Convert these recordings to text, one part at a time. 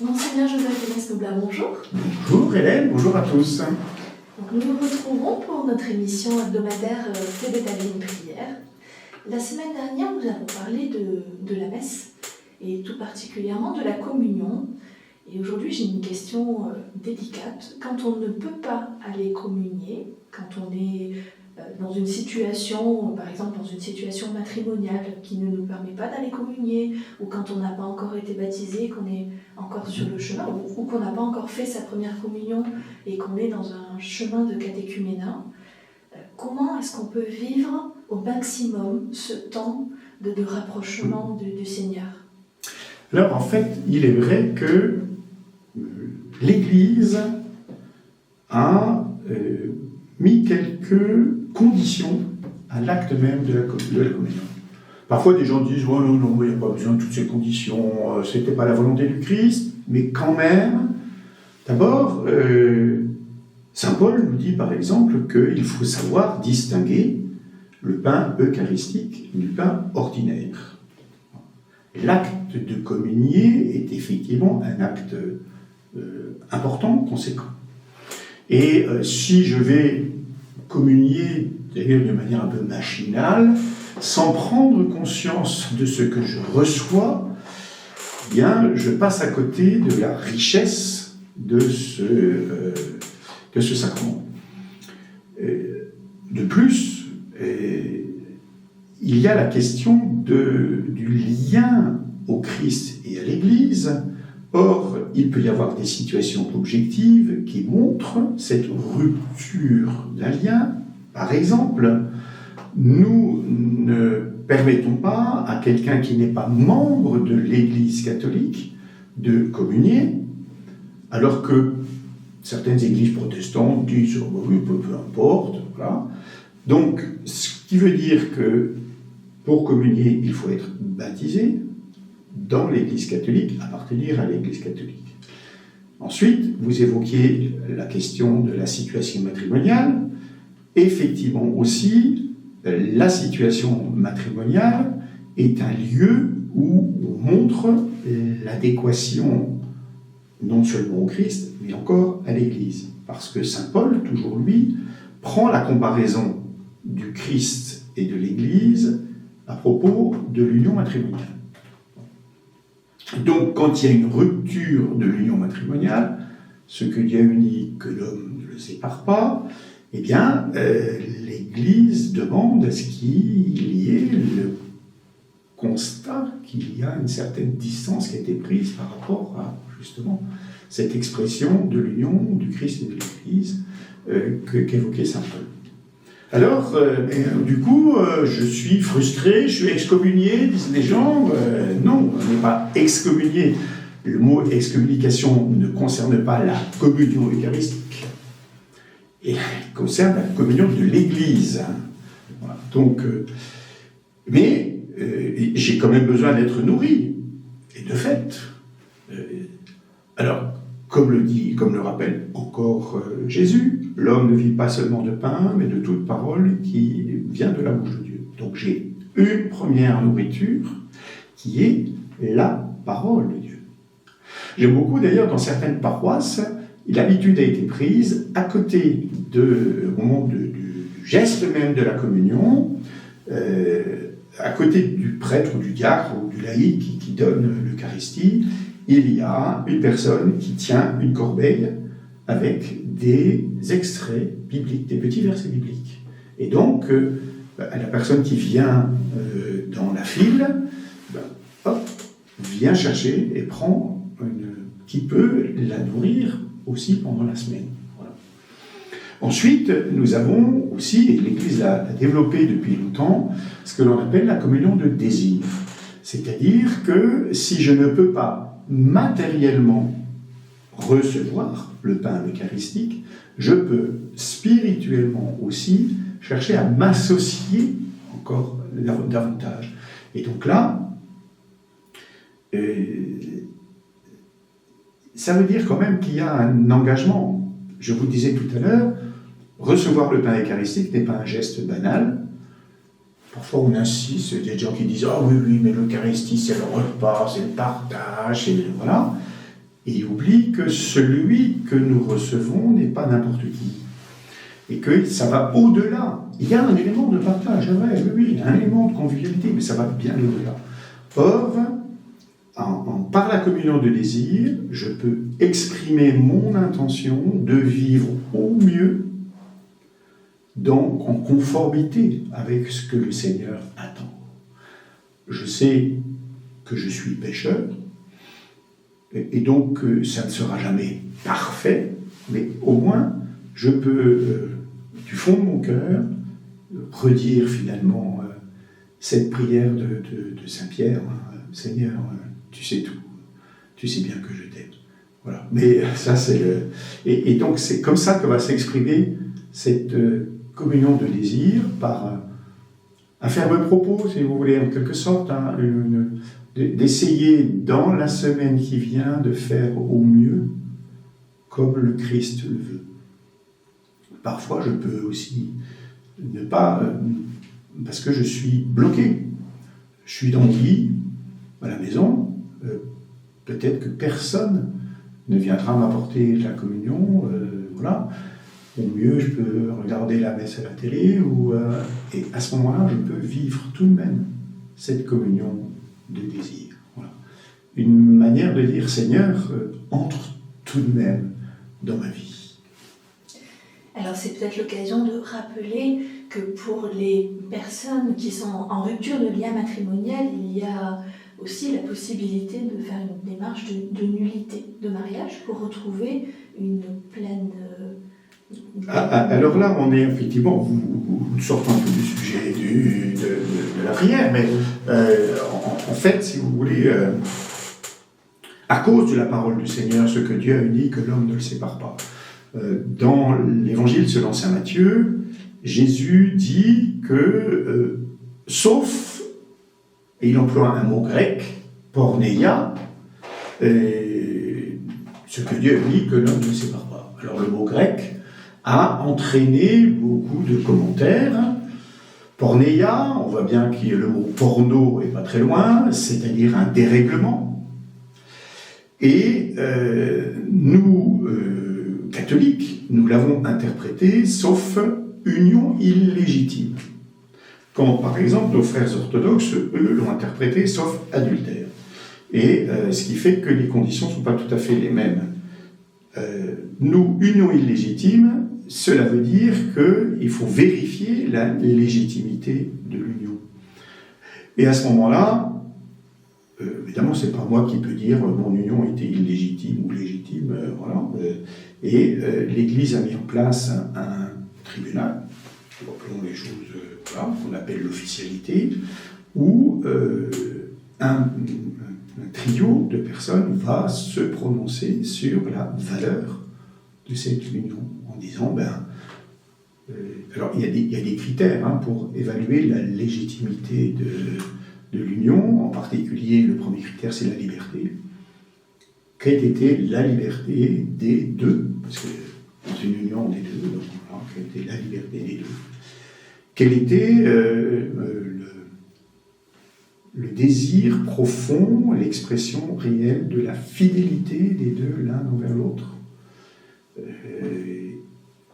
Monseigneur Joseph Démès-Noblat, bonjour. Bonjour Hélène, bonjour à tous. Donc, nous nous retrouvons pour notre émission hebdomadaire Fait d'établir une prière. La semaine dernière, nous avons parlé de la messe et tout particulièrement de la communion. Et aujourd'hui, j'ai une question délicate. Quand on ne peut pas aller communier, quand on est dans une situation, par exemple dans une situation matrimoniale qui ne nous permet pas d'aller communier, ou quand on n'a pas encore été baptisé, qu'on est encore sur le chemin, ou qu'on n'a pas encore fait sa première communion et qu'on est dans un chemin de catéchuménat, comment est-ce qu'on peut vivre au maximum ce temps de rapprochement du Seigneur? Alors en fait, il est vrai que l'Église a mis quelques conditions à l'acte même de la communion. Parfois des gens disent oh, non, il n'y a pas besoin de toutes ces conditions, c'était pas la volonté du Christ, mais quand même, d'abord, Saint Paul nous dit par exemple qu'il faut savoir distinguer le pain eucharistique du pain ordinaire. L'acte de communier est effectivement un acte important, conséquent. Et si je vais communier, d'ailleurs de manière un peu machinale, sans prendre conscience de ce que je reçois, eh bien, je passe à côté de la richesse de ce sacrement. De plus, il y a la question du lien au Christ et à l'Église. Or, il peut y avoir des situations objectives qui montrent cette rupture d'un lien. Par exemple, nous ne permettons pas à quelqu'un qui n'est pas membre de l'Église catholique de communier, alors que certaines églises protestantes disent oh, oui, peu importe. Voilà. Donc, ce qui veut dire que pour communier, il faut être baptisé dans l'Église catholique, appartenir à l'Église catholique. Ensuite, vous évoquiez la question de la situation matrimoniale. Effectivement aussi, la situation matrimoniale est un lieu où on montre l'adéquation non seulement au Christ, mais encore à l'Église. Parce que saint Paul, toujours lui, prend la comparaison du Christ et de l'Église à propos de l'union matrimoniale. Donc, quand il y a une rupture de l'union matrimoniale, ce que Dieu unit, que l'homme ne le sépare pas, eh bien, l'Église demande à ce qu'il y ait le constat qu'il y a une certaine distance qui a été prise par rapport à, justement, cette expression de l'union du Christ et de l'Église qu'évoquait saint Paul. Alors, du coup, je suis frustré, je suis excommunié, disent les gens. Non, on n'est pas excommunié. Le mot excommunication ne concerne pas la communion eucharistique. Et il concerne la communion de l'Église. Voilà. Donc, mais j'ai quand même besoin d'être nourri. Et de fait, alors, comme le rappelle encore Jésus, l'homme ne vit pas seulement de pain, mais de toute parole qui vient de la bouche de Dieu. Donc j'ai une première nourriture qui est la parole de Dieu. J'aime beaucoup d'ailleurs dans certaines paroisses, l'habitude a été prise à côté au moment du geste même de la communion, à côté du prêtre ou du diacre ou du laïc qui donne l'Eucharistie, il y a une personne qui tient une corbeille avec des extraits bibliques, des petits versets bibliques. Et donc, la personne qui vient dans la file, vient chercher et prend qui peut la nourrir aussi pendant la semaine. Voilà. Ensuite, nous avons aussi, et l'Église l'a développé depuis longtemps, ce que l'on appelle la communion de désir. C'est-à-dire que si je ne peux pas matériellement recevoir le pain eucharistique, je peux spirituellement aussi chercher à m'associer encore davantage. Et donc là, ça veut dire quand même qu'il y a un engagement. Je vous disais tout à l'heure, recevoir le pain eucharistique n'est pas un geste banal. Parfois on insiste, il y a des gens qui disent « Ah oui, mais l'Eucharistie c'est le repas, c'est le partage, et voilà ». Et il oublie que celui que nous recevons n'est pas n'importe qui. Et que ça va au-delà. Il y a un élément de partage, c'est vrai, oui, il y a un élément de convivialité, mais ça va bien au-delà. Or, par la communion de désir, je peux exprimer mon intention de vivre au mieux, donc en conformité avec ce que le Seigneur attend. Je sais que je suis pécheur, et donc ça ne sera jamais parfait, mais au moins je peux, du fond de mon cœur, redire finalement cette prière de Saint Pierre, Seigneur, tu sais tout, tu sais bien que je t'aime. Voilà. Mais ça, c'est le... Et donc, c'est comme ça que va s'exprimer cette communion de désir par un ferme propos, si vous voulez, en quelque sorte, hein, d'essayer dans la semaine qui vient de faire au mieux comme le Christ le veut. Parfois, je peux aussi ne pas... parce que je suis bloqué. Je suis dans le lit, à la maison, peut-être que personne ne viendra m'apporter la communion, voilà. Au mieux, je peux regarder la messe à la télé, et à ce moment-là, je peux vivre tout de même cette communion de désir. Voilà. Une manière de dire, Seigneur, entre tout de même dans ma vie. Alors c'est peut-être l'occasion de rappeler que pour les personnes qui sont en rupture de lien matrimonial, il y a aussi la possibilité de faire une démarche de nullité de mariage pour retrouver une pleine... Alors là, on est effectivement, vous sortez un peu du sujet de la prière, mais en fait, si vous voulez, à cause de la parole du Seigneur, ce que Dieu a uni, que l'homme ne le sépare pas. Dans l'évangile selon saint Matthieu, Jésus dit que, sauf, et il emploie un mot grec, porneia, ce que Dieu a uni, que l'homme ne le sépare pas. Alors le mot grec a entraîné beaucoup de commentaires. Porneia, on voit bien que le mot porno est pas très loin, c'est-à-dire un dérèglement. Et nous, catholiques, nous l'avons interprété sauf union illégitime. Quand, par exemple, nos frères orthodoxes, eux, l'ont interprété sauf adultère. Et ce qui fait que les conditions ne sont pas tout à fait les mêmes. Nous, union illégitime, cela veut dire qu'il faut vérifier la légitimité de l'union. Et à ce moment-là, évidemment, ce n'est pas moi qui peux dire mon union était illégitime ou légitime, voilà. Et l'Église a mis en place un tribunal, appelons les choses, voilà, qu'on appelle l'officialité, où un trio de personnes va se prononcer sur la valeur de cette union, en disant, alors il y a des critères pour évaluer la légitimité de l'union, en particulier le premier critère c'est la liberté. Quelle était la liberté des deux, parce que dans une union on est deux, donc voilà, quelle était la liberté des deux. Quel était le désir profond, l'expression réelle de la fidélité des deux l'un envers l'autre.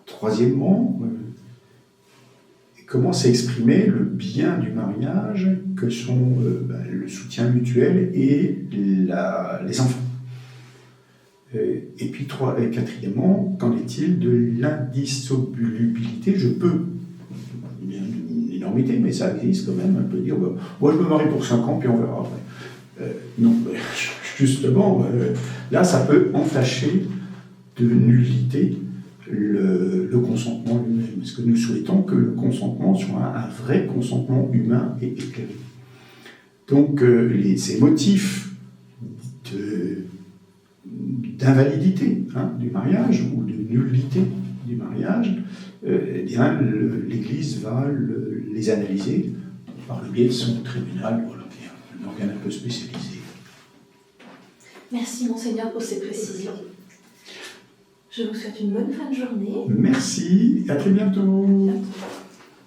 Troisièmement, comment s'exprimer le bien du mariage que sont le soutien mutuel et les enfants. Et puis quatrièmement, qu'en est-il de l'indissolubilité? Je peux, une énormité, mais ça existe quand même, on peut dire, moi je me marie pour 5 ans, puis on verra après. Non, justement, là ça peut entacher de nullité le consentement lui-même. Parce que nous souhaitons que le consentement soit un vrai consentement humain et éclairé. Donc ces motifs d'invalidité du mariage ou de nullité du mariage, eh bien l'Église va les analyser par le biais de son tribunal, voilà, qui est un organe un peu spécialisé. Merci Monseigneur pour ces précisions. Je vous souhaite une bonne fin de journée. Merci, à très bientôt. À bientôt.